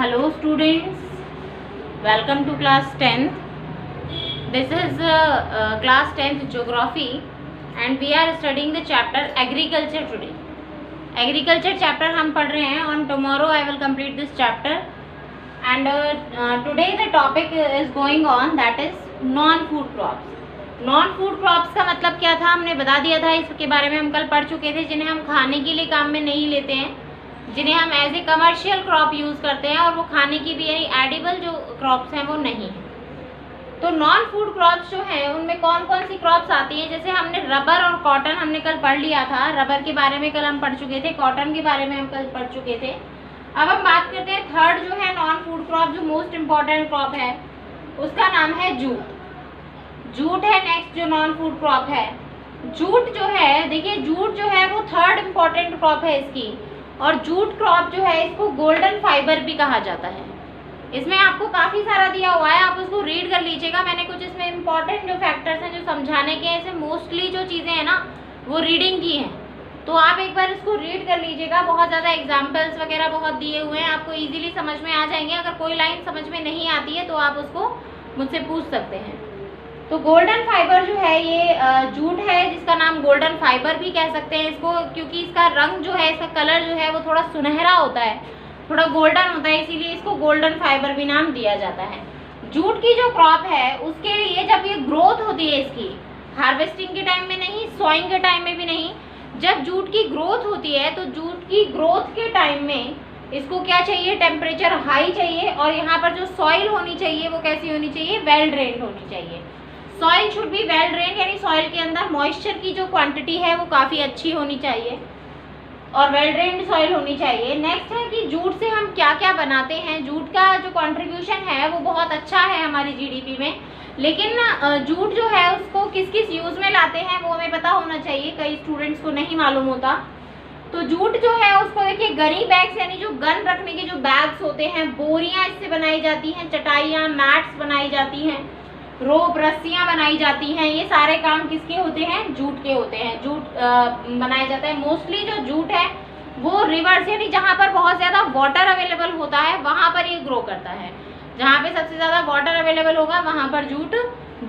Hello students, welcome to class 10th. This is class 10th geography and we are studying the chapter agriculture today. Agriculture chapter हम पढ़ रहे हैं. On tomorrow I will complete this chapter and today the topic is going on, that is non-food crops. Non-food crops का मतलब क्या था हमने बता दिया था. इसके बारे में हम कल पढ़ चुके थे. जिन्हें हम खाने के लिए काम में नहीं लेते हैं, जिन्हें हम as a commercial crop use करते हैं और वो खाने की भी यानी एडिबल जो क्रॉप्स हैं वो नहीं है. तो नॉन फूड क्रॉप्स जो हैं उनमें कौन कौन सी क्रॉप्स आती हैं. जैसे हमने रबर और कॉटन हमने कल पढ़ लिया था. रबर के बारे में कल हम पढ़ चुके थे, कॉटन के बारे में हम कल पढ़ चुके थे. अब हम बात करते हैं थर्ड जो है नॉन फूड क्रॉप, जो मोस्ट इम्पॉर्टेंट क्रॉप है उसका नाम है जूट. जूट है नेक्स्ट जो नॉन फूड क्रॉप है. जूट जो है, देखिए जूट जो है वो थर्ड इम्पॉर्टेंट क्रॉप है इसकी. और जूट क्रॉप जो है इसको गोल्डन फाइबर भी कहा जाता है. इसमें आपको काफ़ी सारा दिया हुआ है, आप उसको रीड कर लीजिएगा. मैंने कुछ इसमें इम्पॉर्टेंट जो फैक्टर्स हैं जो समझाने के हैं, इसमें मोस्टली जो चीज़ें हैं ना वो रीडिंग की हैं, तो आप एक बार इसको रीड कर लीजिएगा. बहुत ज़्यादा एग्जाम्पल्स वगैरह बहुत दिए हुए हैं, आपको ईजिली समझ में आ जाएंगे. अगर कोई लाइन समझ में नहीं आती है तो आप उसको मुझसे पूछ सकते हैं. तो गोल्डन फाइबर जो है ये जूट है, जिसका नाम गोल्डन फाइबर भी कह सकते हैं इसको, क्योंकि इसका रंग जो है, इसका कलर जो है वो थोड़ा सुनहरा होता है, थोड़ा गोल्डन होता है, इसीलिए इसको गोल्डन फाइबर भी नाम दिया जाता है. जूट की जो क्रॉप है उसके लिए जब ये ग्रोथ होती है, इसकी हार्वेस्टिंग के टाइम में नहीं, सोइंग के टाइम में भी नहीं, जब जूट की ग्रोथ होती है तो जूट की ग्रोथ के टाइम में इसको क्या चाहिए, टेम्परेचर हाई चाहिए. और यहाँ पर जो सॉइल होनी चाहिए वो कैसी होनी चाहिए, वेल ड्रेन्ड होनी चाहिए. Soil should be well drained, यानी सॉइल के अंदर मॉइस्चर की जो क्वांटिटी है वो काफ़ी अच्छी होनी चाहिए और वेल ड्रेन्ड सॉइल होनी चाहिए. नेक्स्ट है कि जूट से हम क्या क्या बनाते हैं. जूट का जो कंट्रीब्यूशन है वो बहुत अच्छा है हमारी जीडीपी में, लेकिन जूट जो है उसको किस किस यूज़ में लाते हैं वो हमें पता होना चाहिए. कई स्टूडेंट्स को नहीं मालूम होता. तो जूट जो है उसको देखिए गनी बैग्स, यानी जो गन रखने के जो बैग्स होते हैं, बोरियाँ इससे बनाई जाती हैं, चटाइयाँ मैट्स बनाई जाती हैं, रोप रस्सियाँ बनाई जाती हैं. ये सारे काम किसके होते हैं, जूट के होते हैं. जूट बनाया जाता है. मोस्टली जो जूट है वो रिवर्स, यानी जहाँ पर बहुत ज़्यादा वाटर अवेलेबल होता है वहाँ पर ये ग्रो करता है. जहाँ पे सबसे ज़्यादा वाटर अवेलेबल होगा वहाँ पर जूट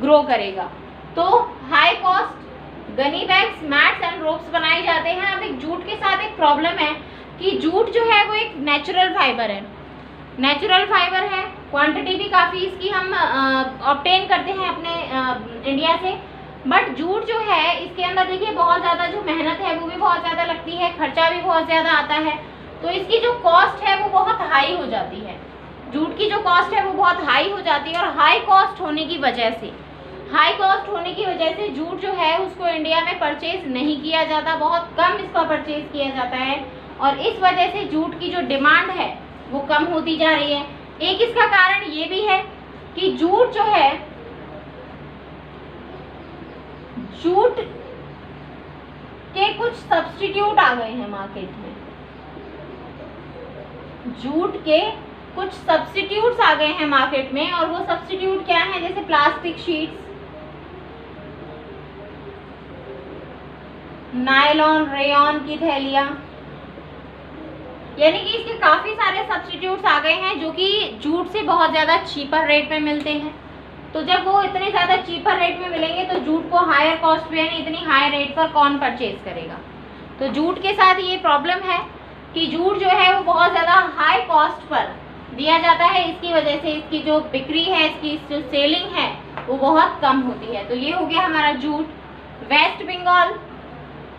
ग्रो करेगा. तो high cost Ghani bags, mats and ropes बनाए जाते हैं. अब एक जूट के साथ एक प्रॉब्लम है कि जूट जो है वो एक नेचुरल फाइबर है. नेचुरल फाइबर है, क्वांटिटी भी काफ़ी इसकी हम ऑब्टेन करते हैं अपने इंडिया से. बट जूट जो है इसके अंदर देखिए बहुत ज़्यादा जो मेहनत है वो भी बहुत ज़्यादा लगती है, खर्चा भी बहुत ज़्यादा आता है. तो इसकी जो कॉस्ट है वो बहुत हाई हो जाती है. जूट की जो कॉस्ट है वो बहुत हाई हो जाती है. और हाई कॉस्ट होने की वजह से जूट जो है उसको इंडिया में परचेज नहीं किया जाता, बहुत कम इसका परचेज किया जाता है. और इस वजह से जूट की जो डिमांड है वो कम होती जा रही है. एक इसका कारण ये भी है कि जूट जो है, जूट के कुछ सब्स्टिट्यूट आ गए हैं मार्केट में. जूट के कुछ सब्स्टिट्यूट्स आ गए हैं मार्केट में. और वो सब्स्टिट्यूट क्या है, जैसे प्लास्टिक शीट्स, नायलॉन रेयॉन की थैलियाँ, यानी कि इसके काफ़ी सारे सब्स्टिट्यूट्स आ गए हैं जो कि जूट से बहुत ज़्यादा चीपर रेट में मिलते हैं. तो जब वो इतने ज़्यादा चीपर रेट में मिलेंगे तो जूट को हायर कॉस्ट पे, यानी इतनी हाई रेट पर कौन परचेज करेगा. तो जूट के साथ ये प्रॉब्लम है कि जूट जो है वो बहुत ज़्यादा हाई कॉस्ट पर दिया जाता है. इसकी वजह से इसकी जो बिक्री है, इसकी जो सेलिंग है वो बहुत कम होती है. तो ये हो गया हमारा जूट. वेस्ट बंगाल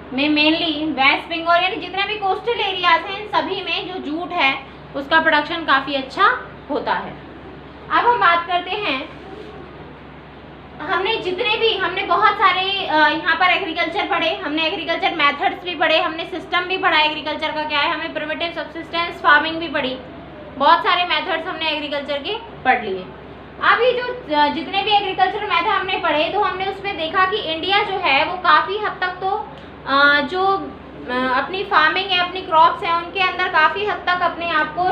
में मेनली, वेस्ट बंगाल यानी जितने भी कोस्टल एरियाज हैं इन सभी में जो जूट है उसका प्रोडक्शन काफ़ी अच्छा होता है. अब हम बात करते हैं, हमने बहुत सारे यहाँ पर एग्रीकल्चर पढ़े, हमने एग्रीकल्चर मेथड्स भी पढ़े, हमने सिस्टम भी पढ़ा एग्रीकल्चर का क्या है, हमें प्रिमिटिव सब्सिस्टेंस फार्मिंग भी पढ़ी. बहुत सारे मेथड्स हमने एग्रीकल्चर के पढ़ लिए. अब ये जो जितने भी एग्रीकल्चर मेथड हमने पढ़े तो हमने उसमें देखा कि इंडिया जो है वो काफ़ी हद तक तो जो अपनी फार्मिंग है, अपनी क्रॉप्स हैं, उनके अंदर काफ़ी हद तक अपने आप को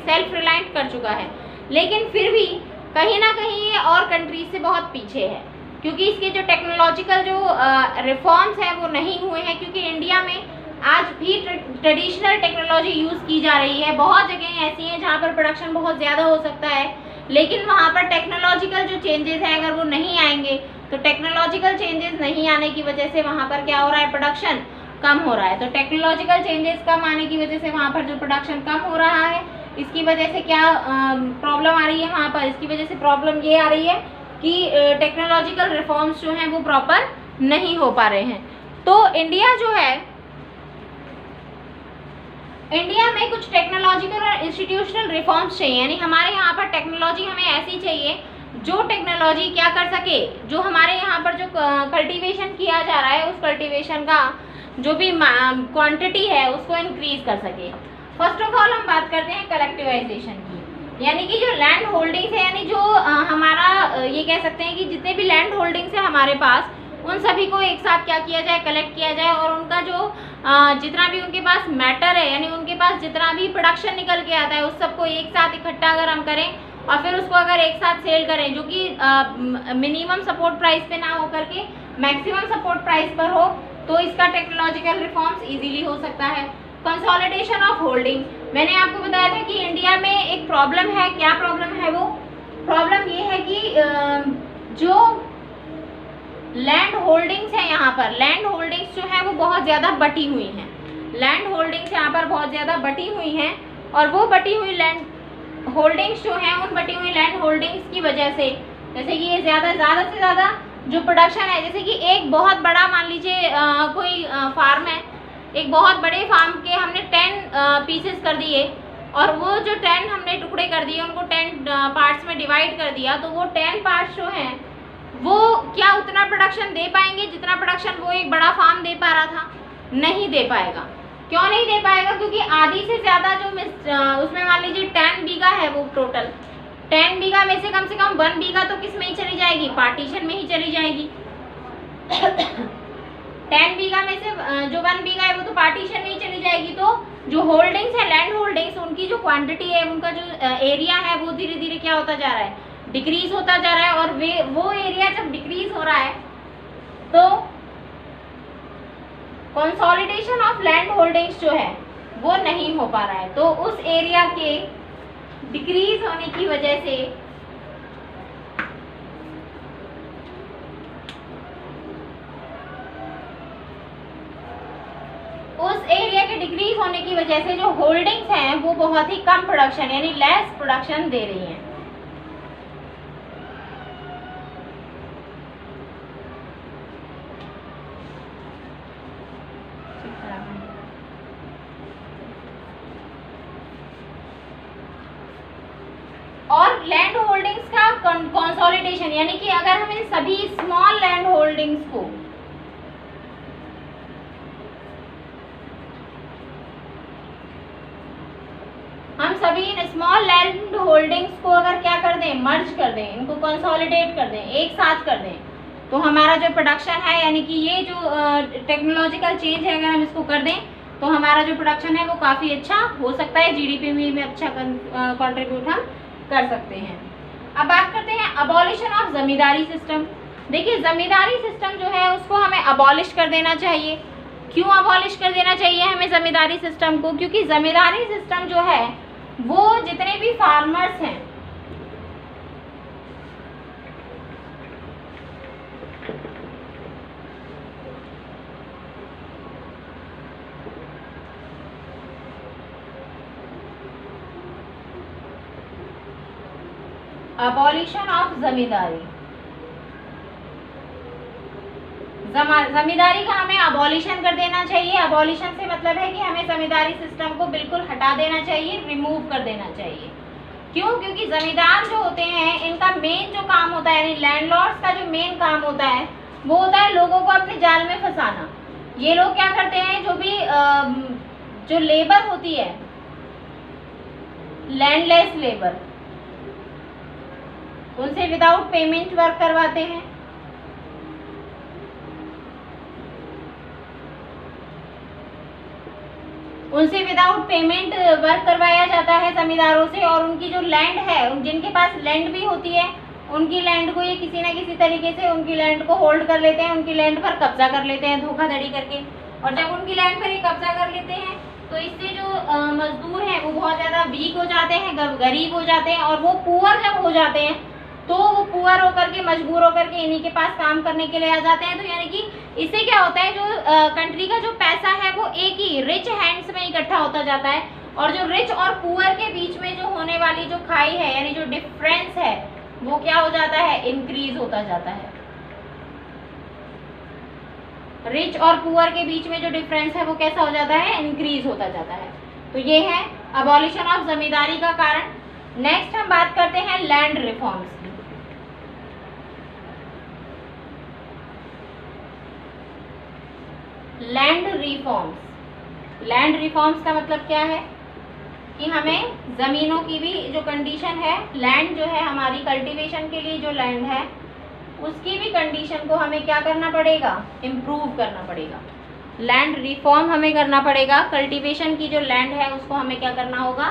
सेल्फ रिलायंट कर चुका है. लेकिन फिर भी कहीं ना कहीं ये और कंट्रीज से बहुत पीछे है, क्योंकि इसके जो टेक्नोलॉजिकल जो रिफॉर्म्स हैं वो नहीं हुए हैं. क्योंकि इंडिया में आज भी ट्रेडिशनल टेक्नोलॉजी यूज़ की जा रही है। बहुत जगह ऐसी हैं जहाँ पर प्रोडक्शन बहुत ज़्यादा हो सकता है, लेकिन वहाँ पर टेक्नोलॉजिकल जो चेंजेस हैं अगर वो नहीं आएंगे तो टेक्नोलॉजिकल चेंजेस नहीं आने की वजह से वहाँ पर क्या हो रहा है, प्रोडक्शन कम हो रहा है। तो टेक्नोलॉजिकल चेंजेस कम आने की वजह से वहाँ पर जो प्रोडक्शन कम हो रहा है, इसकी वजह से क्या प्रॉब्लम आ रही है वहाँ पर, इसकी वजह से प्रॉब्लम ये आ रही है कि टेक्नोलॉजिकल रिफॉर्म्स जो हैं वो प्रॉपर नहीं हो पा रहे हैं। तो इंडिया जो है, इंडिया में कुछ टेक्नोलॉजिकल और इंस्टीट्यूशनल रिफॉर्म्स चाहिए, यानी हमारे यहाँ पर टेक्नोलॉजी हमें ऐसी चाहिए जो टेक्नोलॉजी क्या कर सके, जो हमारे यहाँ पर जो कल्टीवेशन किया जा रहा है उस कल्टीवेशन का जो भी क्वांटिटी है उसको इंक्रीज कर सके। फर्स्ट ऑफ ऑल हम बात करते हैं कलेक्टिवाइजेशन की, यानी कि जो लैंड होल्डिंग्स है, यानी जो हमारा ये कह सकते हैं कि जितने भी लैंड होल्डिंग्स है हमारे पास, उन सभी को एक साथ क्या किया जाए, कलेक्ट किया जाए, और उनका जो जितना भी उनके पास मैटर है, यानी उनके पास जितना भी प्रोडक्शन निकल के आता है उस सबको एक साथ इकट्ठा अगर हम करें और फिर उसको अगर एक साथ सेल करें, जो कि मिनिमम सपोर्ट प्राइस पे ना हो करके मैक्सिमम सपोर्ट प्राइस पर हो, तो इसका टेक्नोलॉजिकल रिफॉर्म्स इजीली हो सकता है। कंसोलिडेशन ऑफ होल्डिंग, मैंने आपको बताया था कि इंडिया में एक प्रॉब्लम है। क्या प्रॉब्लम है? वो प्रॉब्लम ये है कि जो लैंड होल्डिंग्स है यहाँ पर, लैंड होल्डिंग्स जो है वो बहुत ज़्यादा बटी हुई हैं। लैंड होल्डिंग्स यहाँ पर बहुत ज़्यादा बटी हुई हैं, और वो बटी हुई लैंड होल्डिंग्स जो हैं, उन बटी हुई लैंड होल्डिंग्स की वजह से, जैसे कि ये ज़्यादा से ज़्यादा जो प्रोडक्शन है, जैसे कि एक बहुत बड़ा मान लीजिए कोई फार्म है, एक बहुत बड़े फार्म के हमने 10 पीसेस कर दिए, और वो जो 10 हमने टुकड़े कर दिए उनको 10 पार्ट्स में डिवाइड कर दिया, तो वो 10 पार्ट्स जो हैं वो क्या उतना प्रोडक्शन दे पाएंगे जितना प्रोडक्शन वो एक बड़ा फार्म दे पा रहा था? नहीं दे पाएगा। क्यों नहीं दे पाएगा? क्योंकि आधी से ज़्यादा जो उसमें मान लीजिए 10 बीघा है, वो टोटल 10 बीघा में से कम 1 बीघा तो किस में ही चली जाएगी, पार्टीशन में ही चली जाएगी। 10 बीघा में से जो 1 बीघा है वो तो पार्टीशन में ही चली जाएगी। तो जो होल्डिंग्स है, लैंड होल्डिंग्स, उनकी जो क्वांटिटी है, उनका जो एरिया है वो धीरे धीरे क्या होता जा रहा है, डिक्रीज होता जा रहा है। और वो एरिया जब डिक्रीज हो रहा है तो कंसोलिडेशन ऑफ लैंड होल्डिंग्स जो है वो नहीं हो पा रहा है। तो उस एरिया के डिक्रीज होने की वजह से जो होल्डिंग्स हैं वो बहुत ही कम प्रोडक्शन यानी लेस प्रोडक्शन दे रही हैं। और लैंड होल्डिंग्स का कंसोलिडेशन यानी कि अगर हम इन सभी स्मॉल लैंड होल्डिंग्स को अगर क्या कर दें, मर्ज कर दें, इनको कंसोलिडेट कर दें, एक साथ कर दें, तो हमारा जो प्रोडक्शन है यानी कि ये जो टेक्नोलॉजिकल चेंज है अगर हम इसको कर दें तो हमारा जो प्रोडक्शन है वो काफ़ी अच्छा हो सकता है, जीडीपी में अच्छा कंट्रीब्यूट हम कर सकते हैं। अब बात करते हैं अबॉलिशन ऑफ जमींदारी सिस्टम। देखिए जमींदारी सिस्टम जो है उसको हमें अबॉलिश कर देना चाहिए। क्यों अबॉलिश कर देना चाहिए हमें जमींदारी सिस्टम को? क्योंकि जमींदारी सिस्टम जो है वो जितने भी फार्मर्स हैं अबॉलिशन ऑफ जमींदारी, जमींदारी का हमें अबॉलिशन कर देना चाहिए। अबॉलिशन से मतलब है कि हमें जमींदारी सिस्टम को बिल्कुल हटा देना चाहिए, रिमूव कर देना चाहिए। क्यों? क्योंकि जमींदार जो होते हैं इनका मेन जो काम होता है यानी लैंडलॉर्ड्स का जो मेन काम होता है वो होता है लोगों को अपने जाल में फंसाना। ये लोग क्या करते हैं, जो भी जो लेबर होती है, लैंडलेस लेबर, उनसे विदाउट पेमेंट वर्क करवाते हैं। उनसे विदाउट पेमेंट वर्क करवाया जाता है जमींदारों से, और उनकी जो लैंड है, जिनके पास लैंड भी होती है, उनकी लैंड को ये किसी ना किसी तरीके से उनकी लैंड को होल्ड कर लेते हैं, उनकी लैंड पर कब्जा कर लेते हैं धोखाधड़ी करके। और जब उनकी लैंड पर ये कब्जा कर लेते हैं तो इससे जो मजदूर हैं वो बहुत ज़्यादा वीक हो जाते हैं, गरीब हो जाते हैं, और वो पुअर जब हो जाते हैं तो वो पुअर होकर के, मजबूर होकर के इन्हीं के पास काम करने के लिए आ जाते हैं। तो यानी कि इससे क्या होता है, जो कंट्री का जो पैसा है वो एक ही रिच हैंड्स में इकट्ठा होता जाता है, और जो रिच और पुअर के बीच में जो होने वाली जो खाई है, यानी जो डिफरेंस है, वो क्या हो जाता है, इंक्रीज होता जाता है। रिच और पुअर के बीच में जो डिफरेंस है वो कैसा हो जाता है, इंक्रीज होता जाता है। तो ये है अबॉलिशन ऑफ जमींदारी का कारण। नेक्स्ट हम बात करते हैं लैंड रिफॉर्म्स की। लैंड रिफॉर्म्स, लैंड रिफॉर्म्स का मतलब क्या है कि हमें ज़मीनों की भी जो कंडीशन है, लैंड जो है हमारी कल्टीवेशन के लिए जो लैंड है उसकी भी कंडीशन को हमें क्या करना पड़ेगा, इम्प्रूव करना पड़ेगा। लैंड रिफॉर्म हमें करना पड़ेगा, कल्टीवेशन की जो लैंड है उसको हमें क्या करना होगा,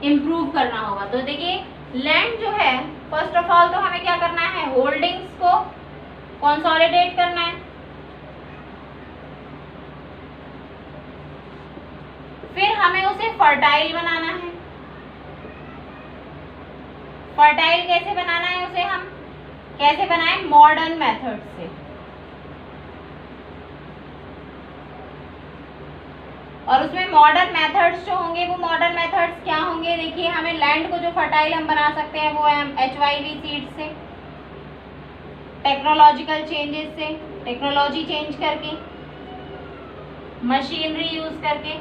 इम्प्रूव करना होगा। तो देखिए लैंड जो है, फर्स्ट ऑफ ऑल तो हमें क्या करना है, होल्डिंग्स को कंसोलिडेट करना है, फिर हमें उसे फर्टाइल बनाना है। फर्टाइल कैसे बनाना है, उसे हम कैसे बनाएं, मॉडर्न मेथड से। और उसमें मॉडर्न मेथड्स जो होंगे, वो मॉडर्न मेथड्स क्या होंगे, देखिए हमें लैंड को जो फर्टाइल हम बना सकते हैं वो है HYV सीड से, टेक्नोलॉजिकल चेंजेस से, टेक्नोलॉजी चेंज करके, मशीनरी यूज करके।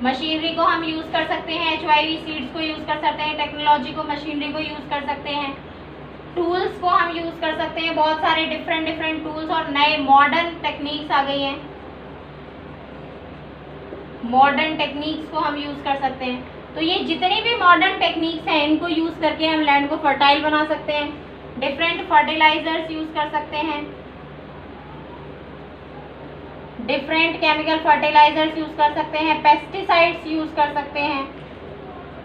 मशीनरी को हम यूज कर सकते हैं, HYV सीड्स को यूज कर सकते हैं, टेक्नोलॉजी को, मशीनरी को यूज कर सकते हैं, टूल्स को हम यूज कर सकते हैं, बहुत सारे डिफरेंट टूल्स और नए मॉडर्न टेक्निक्स आ गई हैं, मॉडर्न टेक्निक्स को हम यूज कर सकते हैं। तो ये जितनी भी मॉडर्न टेक्निक्स हैं इनको यूज करके हम लैंड को फर्टाइल बना सकते हैं, डिफरेंट फर्टिलाइजर्स यूज कर सकते हैं, डिफरेंट केमिकल फर्टिलाइजर्स यूज कर सकते हैं, पेस्टिसाइड्स यूज कर सकते हैं।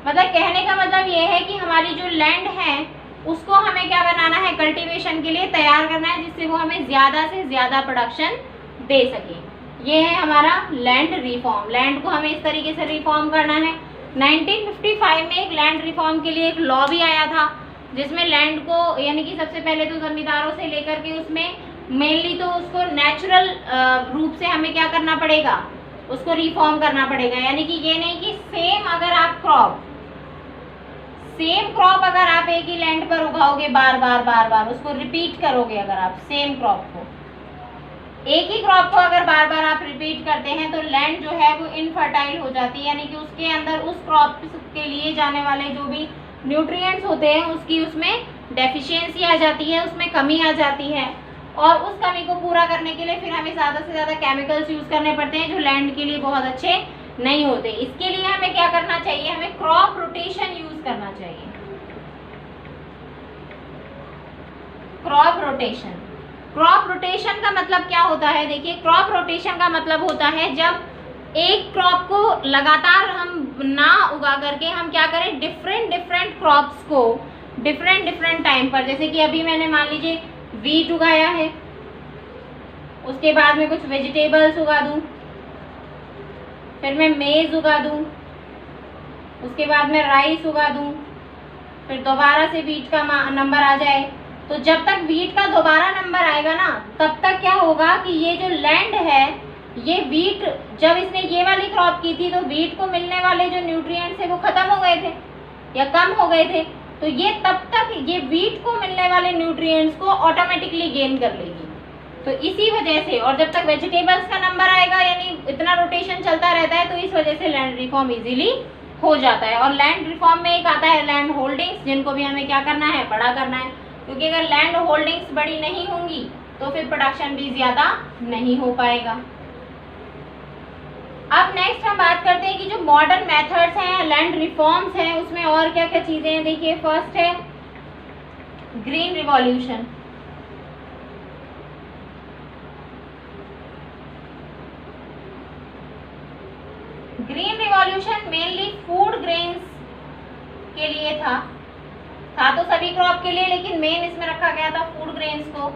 मतलब कहने का मतलब ये है कि हमारी जो लैंड है उसको हमें क्या बनाना है, कल्टीवेशन के लिए तैयार करना है, जिससे वो हमें ज़्यादा से ज़्यादा प्रोडक्शन दे सके। ये है हमारा लैंड रिफॉर्म। लैंड को हमें इस तरीके से रिफॉर्म करना है। 1955 में एक लैंड रिफॉर्म के लिए एक लॉ भी आया था, जिसमें लैंड को, यानी कि सबसे पहले तो जमींदारों से लेकर के उसमें मेनली तो उसको नेचुरल रूप से हमें क्या करना पड़ेगा, उसको रिफॉर्म करना पड़ेगा। यानी कि ये नहीं कि सेम अगर आप एक ही लैंड पर उगाओगे बार बार उसको रिपीट करोगे, अगर आप सेम क्रॉप को, एक ही क्रॉप को अगर बार बार आप रिपीट करते हैं तो लैंड जो है वो इनफर्टाइल हो जाती है। यानी कि उसके अंदर उस क्रॉप के लिए जाने वाले जो भी न्यूट्रिएंट्स होते हैं उसकी उसमें डेफिशिएंसी आ जाती है, उसमें कमी आ जाती है, और उस कमी को पूरा करने के लिए फिर हमें ज़्यादा से ज़्यादा केमिकल्स यूज़ करने पड़ते हैं जो लैंड के लिए बहुत अच्छे नहीं होते। इसके लिए हमें क्या करना चाहिए, हमें क्रॉप रोटेशन यूज़ करना चाहिए। क्रॉप रोटेशन का मतलब क्या होता है, देखिए क्रॉप रोटेशन का मतलब होता है जब एक क्रॉप को लगातार हम ना उगा करके हम क्या करें, डिफरेंट क्रॉप्स को डिफरेंट टाइम पर, जैसे कि अभी मैंने मान लीजिए वीट उगाया है, उसके बाद में कुछ वेजिटेबल्स उगा दूं, फिर मैं मेज उगा दूं, उसके बाद में राइस उगा दूं, फिर दोबारा से वीट का नंबर आ जाए। तो जब तक वीट का दोबारा नंबर आएगा ना, तब तक क्या होगा कि ये जो लैंड है, ये वीट, जब इसने ये वाली क्रॉप की थी तो वीट को मिलने वाले जो न्यूट्रिएंट्स है वो खत्म हो गए थे या कम हो गए थे, तो ये तब तक ये वीट को मिलने वाले न्यूट्रिएंट्स को ऑटोमेटिकली गेन कर लेगी। तो इसी वजह से, और जब तक वेजिटेबल्स का नंबर आएगा, यानी इतना रोटेशन चलता रहता है, तो इस वजह से लैंड रिफॉर्म इजीली हो जाता है। और लैंड रिफॉर्म में एक आता है लैंड होल्डिंग्स, जिनको भी हमें क्या करना है, बड़ा करना है, क्योंकि अगर लैंड होल्डिंग्स बड़ी नहीं होंगी तो फिर प्रोडक्शन भी ज़्यादा नहीं हो पाएगा। अब नेक्स्ट हम बात करते हैं कि जो मॉडर्न मेथड्स हैं, लैंड रिफॉर्म्स हैं, उसमें और क्या क्या चीज़ें हैं। देखिए फर्स्ट है green revolution. Green revolution mainly food grains के लिए था तो सभी क्रॉप के लिए, लेकिन मेन इसमें रखा गया था फूड ग्रेन्स को।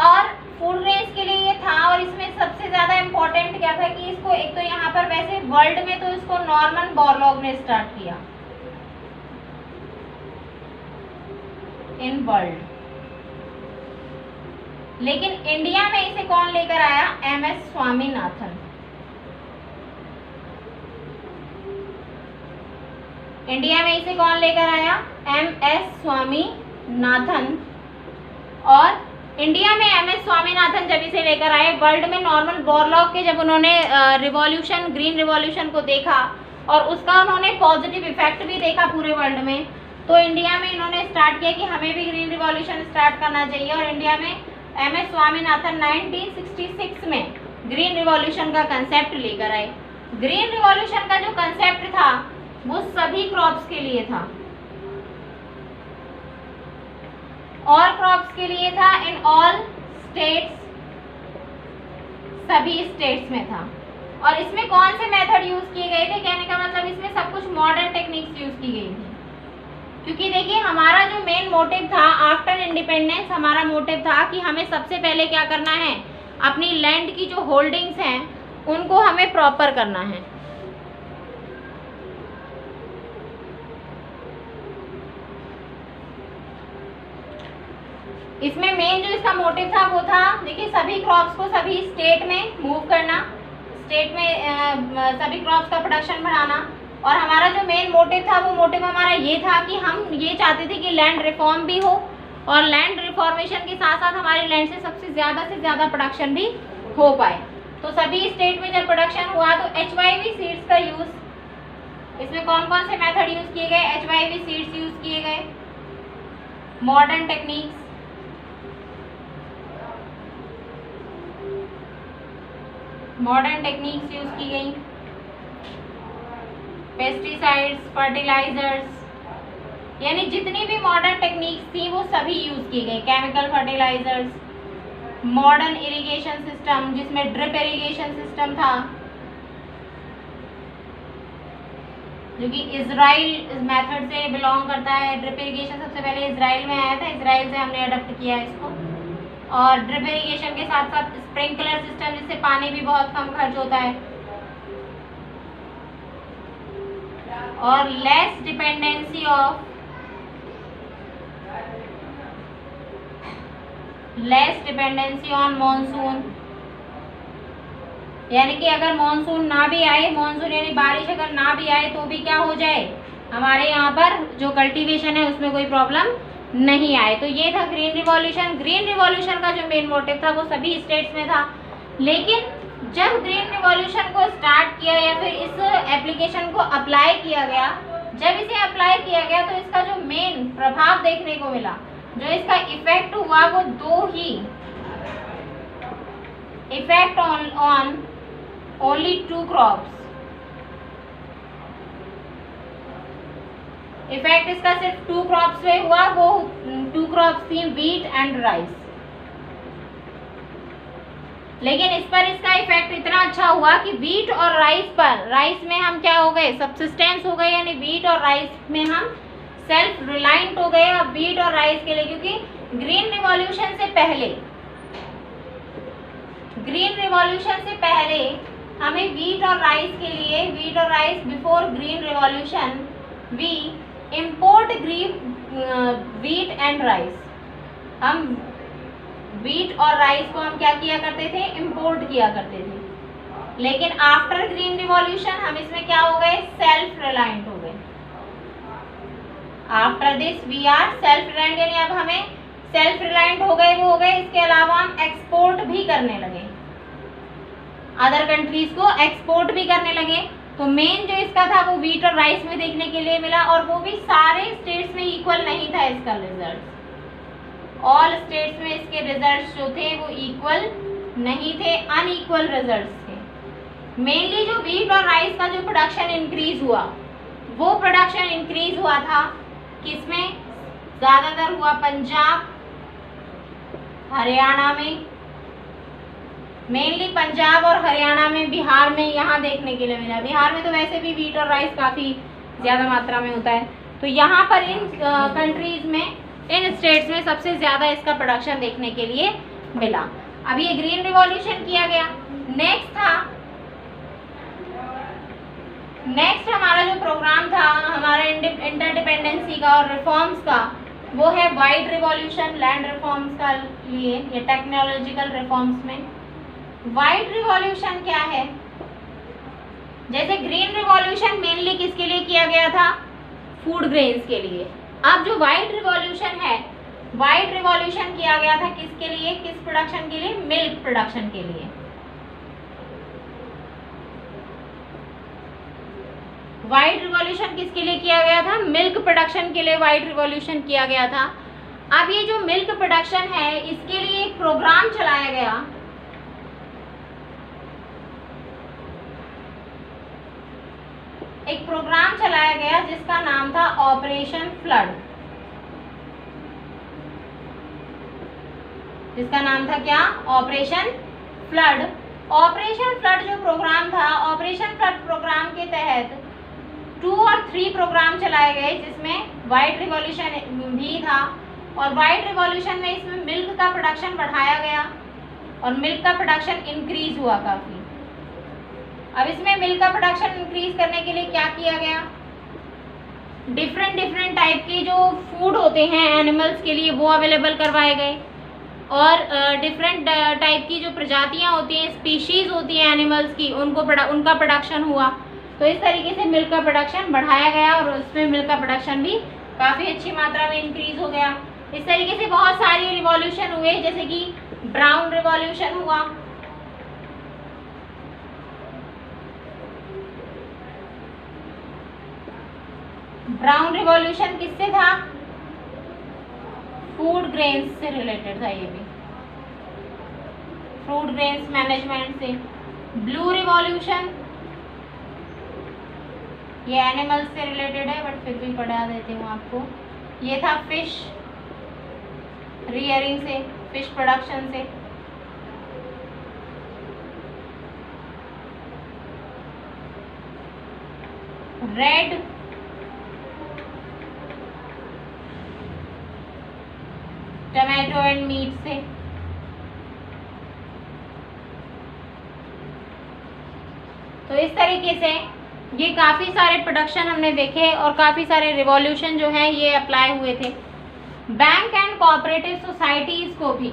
और फूड रेंज के लिए ये था। और इसमें सबसे ज़्यादा इम्पोर्टेंट क्या था कि इसको एक तो यहाँ पर वैसे वर्ल्ड में तो इसको नॉर्मन बोरलॉग ने स्टार्ट किया इन वर्ल्ड, लेकिन इंडिया में इसे कौन लेकर आया? MS स्वामीनाथन। इंडिया में इसे कौन लेकर आया? MS स्वामीनाथन। और इंडिया में MS स्वामीनाथन जब इसे लेकर आए, वर्ल्ड में नॉर्मन बोरलॉग के जब उन्होंने रिवॉल्यूशन, ग्रीन रिवॉल्यूशन को देखा और उसका उन्होंने पॉजिटिव इफेक्ट भी देखा पूरे वर्ल्ड में, तो इंडिया में इन्होंने स्टार्ट किया कि हमें भी ग्रीन रिवॉल्यूशन स्टार्ट करना चाहिए। और इंडिया में MS स्वामीनाथन 1966 में ग्रीन रिवॉल्यूशन का कंसेप्ट लेकर आए। ग्रीन रिवॉल्यूशन का जो कंसेप्ट था वो सभी क्रॉप्स के लिए था, ऑल क्रॉप्स के लिए था, इन ऑल स्टेट्स, सभी स्टेट्स में था। और इसमें कौन से मेथड यूज किए गए थे? कहने का मतलब इसमें सब कुछ मॉडर्न टेक्निक्स यूज की गई थी, क्योंकि देखिए हमारा जो मेन मोटिव था आफ्टर इंडिपेंडेंस, हमारा मोटिव था कि हमें सबसे पहले क्या करना है, अपनी लैंड की जो होल्डिंग्स हैं उनको हमें प्रॉपर करना है। इसमें मेन जो इसका मोटिव था वो था, देखिए सभी क्रॉप्स को सभी स्टेट में मूव करना, स्टेट में सभी क्रॉप्स का प्रोडक्शन बढ़ाना। और हमारा जो मेन मोटिव था वो मोटिव हमारा ये था कि हम ये चाहते थे कि लैंड रिफॉर्म भी हो और लैंड रिफॉर्मेशन के साथ साथ हमारी लैंड से ज़्यादा प्रोडक्शन भी हो पाए। तो सभी स्टेट में जब प्रोडक्शन हुआ तो HYV सीड्स का यूज़, इसमें कौन कौन से मेथड यूज़ किए गए? HYV सीड्स यूज़ किए गए, मॉडर्न टेक्निक्स, यूज की गई, पेस्टिसाइड्स, फर्टिलाइजर्स, यानी जितनी भी मॉडर्न टेक्निक्स थी वो सभी यूज की गई। Chemical fertilisers, modern irrigation system जिसमें ड्रिप इरिगेशन सिस्टम था, जो कि इजराइल मेथड से बिलोंग करता है। ड्रिप इरिगेशन सबसे पहले इजराइल में आया था, इजराइल से हमने अडॉप्ट किया है इसको। और ड्रिप इरिगेशन के साथ साथ स्प्रिंकलर सिस्टम जिससे पानी भी बहुत कम खर्च होता है। और लेस डिपेंडेंसी ऑन मॉनसून, यानी कि अगर मॉनसून ना भी आए, मॉनसून यानी बारिश अगर ना भी आए तो भी क्या हो जाए, हमारे यहाँ पर जो कल्टीवेशन है उसमें कोई प्रॉब्लम नहीं आए। तो ये था ग्रीन रिवॉल्यूशन। ग्रीन रिवॉल्यूशन का जो मेन मोटिव था वो सभी स्टेट्स में था, लेकिन जब ग्रीन रिवॉल्यूशन को स्टार्ट किया या फिर इस एप्लीकेशन को अप्लाई किया गया, जब इसे अप्लाई किया गया तो इसका जो मेन प्रभाव देखने को मिला, जो इसका इफेक्ट हुआ वो दो ही, effect on only 2 crops. Effect इसका सिर्फ 2 क्रॉप्स पे हुआ, वो 2 क्रॉप्स थी व्हीट एंड राइस। लेकिन इस पर इसका इफेक्ट इतना अच्छा हुआ कि व्हीट और राइस पर, राइस में हम क्या हो गए, सब्सिस्टेंस हो गए, यानी व्हीट और राइस में हम सेल्फ रिलायंट हो गए। अब व्हीट और राइस के लिए, क्योंकि ग्रीन रिवॉल्यूशन से पहले हमें व्हीट और राइस के लिए, व्हीट और rice before green revolution we import wheat and rice. हम व्हीट और राइस को हम क्या किया करते थे, इम्पोर्ट किया करते थे। लेकिन आफ्टर ग्रीन रिवॉल्यूशन हम इसमें क्या हो गए, सेल्फ रिलायंट हो गए। After this we are self reliant, यानी अब हमें सेल्फ रिलायंट हो गए, वो हो गए। इसके अलावा हम एक्सपोर्ट भी करने लगे, अदर कंट्रीज को एक्सपोर्ट भी करने लगे। तो मेन जो इसका था वो व्हीट और राइस में देखने के लिए मिला, और वो भी सारे स्टेट्स में इक्वल नहीं था इसका रिजल्ट। ऑल स्टेट्स में इसके रिजल्ट्स जो थे वो इक्वल नहीं थे, अनइक्वल रिजल्ट्स थे। मेनली जो व्हीट और राइस का जो प्रोडक्शन इंक्रीज हुआ, वो प्रोडक्शन इंक्रीज हुआ था किसमें, ज़्यादातर हुआ पंजाब, हरियाणा में, मेनली पंजाब और हरियाणा में, बिहार में यहाँ देखने के लिए मिला। बिहार में तो वैसे भी व्हीट और राइस काफ़ी ज़्यादा मात्रा में होता है। तो यहाँ पर इन कंट्रीज़ में, इन स्टेट्स में सबसे ज़्यादा इसका प्रोडक्शन देखने के लिए मिला। अब ये ग्रीन रिवॉल्यूशन किया गया। नेक्स्ट हमारा जो प्रोग्राम था हमारा इंटरडिपेंडेंसी का और रिफॉर्म्स का, वो है वाइट रिवॉल्यूशन लैंड रिफॉर्म्स का लिए, ये टेक्नोलॉजिकल रिफॉर्म्स में। वाइट रिवॉल्यूशन क्या है? जैसे ग्रीन रिवॉल्यूशन मेनली किसके लिए किया गया था? फूड ग्रेन्स के लिए। अब जो वाइट रिवॉल्यूशन है, वाइट रिवॉल्यूशन किया गया था किसके लिए, किस प्रोडक्शन के लिए? मिल्क प्रोडक्शन के लिए। व्हाइट रिवॉल्यूशन किसके लिए किया गया था? मिल्क प्रोडक्शन के लिए व्हाइट रिवॉल्यूशन किया गया था। अब ये जो मिल्क प्रोडक्शन है इसके लिए एक प्रोग्राम चलाया गया, जिसका नाम था ऑपरेशन फ्लड। जिसका नाम था क्या? Operation flood. ऑपरेशन फ्लड जो प्रोग्राम था, ऑपरेशन फ्लड प्रोग्राम के तहत 2 और 3 प्रोग्राम चलाए गए, जिसमें वाइट रिवॉल्यूशन भी था। और वाइट रिवॉल्यूशन में इसमें मिल्क का प्रोडक्शन बढ़ाया गया और मिल्क का प्रोडक्शन इंक्रीज हुआ काफ़ी। अब इसमें मिल्क का प्रोडक्शन इंक्रीज करने के लिए क्या किया गया? डिफरेंट टाइप के जो फूड होते हैं एनिमल्स के लिए वो अवेलेबल करवाए गए, और डिफरेंट टाइप की जो प्रजातियां होती हैं, स्पीशीज़ होती हैं एनिमल्स की, उनका प्रोडक्शन हुआ। तो इस तरीके से मिल्क का प्रोडक्शन बढ़ाया गया और उसमें मिल्क का प्रोडक्शन भी काफ़ी अच्छी मात्रा में इंक्रीज हो गया। इस तरीके से बहुत सारी रिवॉल्यूशन हुए, जैसे कि ब्राउन रिवॉल्यूशन हुआ। ब्राउन रिवॉल्यूशन किससे था? फूड ग्रेन्स से रिलेटेड था, ये भी फूड ग्रेन्स मैनेजमेंट से। ब्लू रिवॉल्यूशन ये एनिमल्स से रिलेटेड है, बट फिर भी पढ़ा देती हूँ आपको। ये था फिश रियरिंग से, फिश प्रोडक्शन से। रेड टमाटो एंड मीट से। तो इस तरीके से ये काफ़ी सारे प्रोडक्शन हमने देखे और काफ़ी सारे रिवॉल्यूशन जो हैं ये अप्लाई हुए थे। बैंक एंड कोऑपरेटिव सोसाइटीज़ को भी,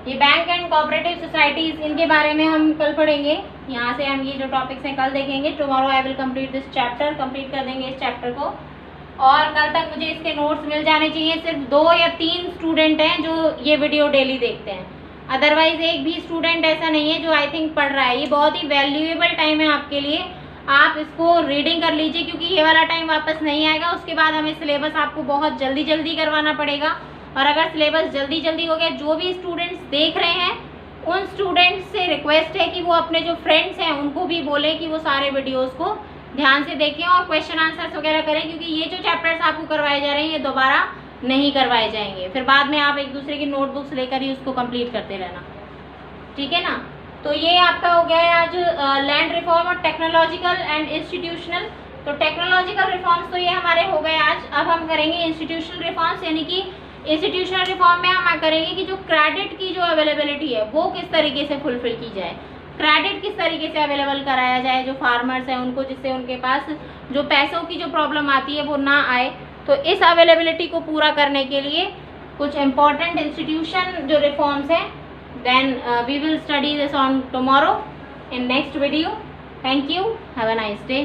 ये बैंक एंड कोऑपरेटिव सोसाइटीज़, इनके बारे में हम कल पढ़ेंगे। यहाँ से हम ये जो टॉपिक्स हैं कल देखेंगे। Tomorrow I will complete this chapter, complete कर देंगे इस चैप्टर को, और कल तक मुझे इसके नोट्स मिल जाने चाहिए। सिर्फ 2 या 3 स्टूडेंट हैं जो ये वीडियो डेली देखते हैं, अदरवाइज एक भी स्टूडेंट ऐसा नहीं है जो आई थिंक पढ़ रहा है। ये बहुत ही वैल्यूएबल टाइम है आपके लिए, आप इसको रीडिंग कर लीजिए, क्योंकि ये वाला टाइम वापस नहीं आएगा। उसके बाद हमें सिलेबस आपको बहुत जल्दी करवाना पड़ेगा, और अगर सिलेबस जल्दी हो गया, जो भी स्टूडेंट्स देख रहे हैं उन स्टूडेंट्स से रिक्वेस्ट है कि वो अपने जो फ्रेंड्स हैं उनको भी बोलें कि वो सारे वीडियोज़ को ध्यान से देखें और क्वेश्चन आंसर्स वगैरह करें, क्योंकि ये जो चैप्टर्स आपको करवाए जा रहे हैं ये दोबारा नहीं करवाए जाएंगे। फिर बाद में आप एक दूसरे की नोटबुक्स लेकर ही उसको कंप्लीट करते रहना, ठीक है ना। तो ये आपका हो गया है आज लैंड रिफॉर्म और टेक्नोलॉजिकल एंड इंस्टीट्यूशनल। तो टेक्नोलॉजिकल रिफॉर्म्स तो ये हमारे हो गए आज। अब हम करेंगे इंस्टीट्यूशनल रिफॉर्म्स, यानी कि इंस्टीट्यूशनल रिफॉर्म में हम करेंगे कि जो क्रेडिट की जो अवेलेबिलिटी है वो किस तरीके से फुलफिल की जाए, क्रेडिट किस तरीके से अवेलेबल कराया जाए जो फार्मर्स हैं उनको, जिससे उनके पास जो पैसों की जो प्रॉब्लम आती है वो ना आए। तो इस अवेलेबिलिटी को पूरा करने के लिए कुछ इम्पॉर्टेंट इंस्टीट्यूशन जो रिफॉर्म्स हैं, then we will study this on tomorrow in next video. Thank you. Have a nice day.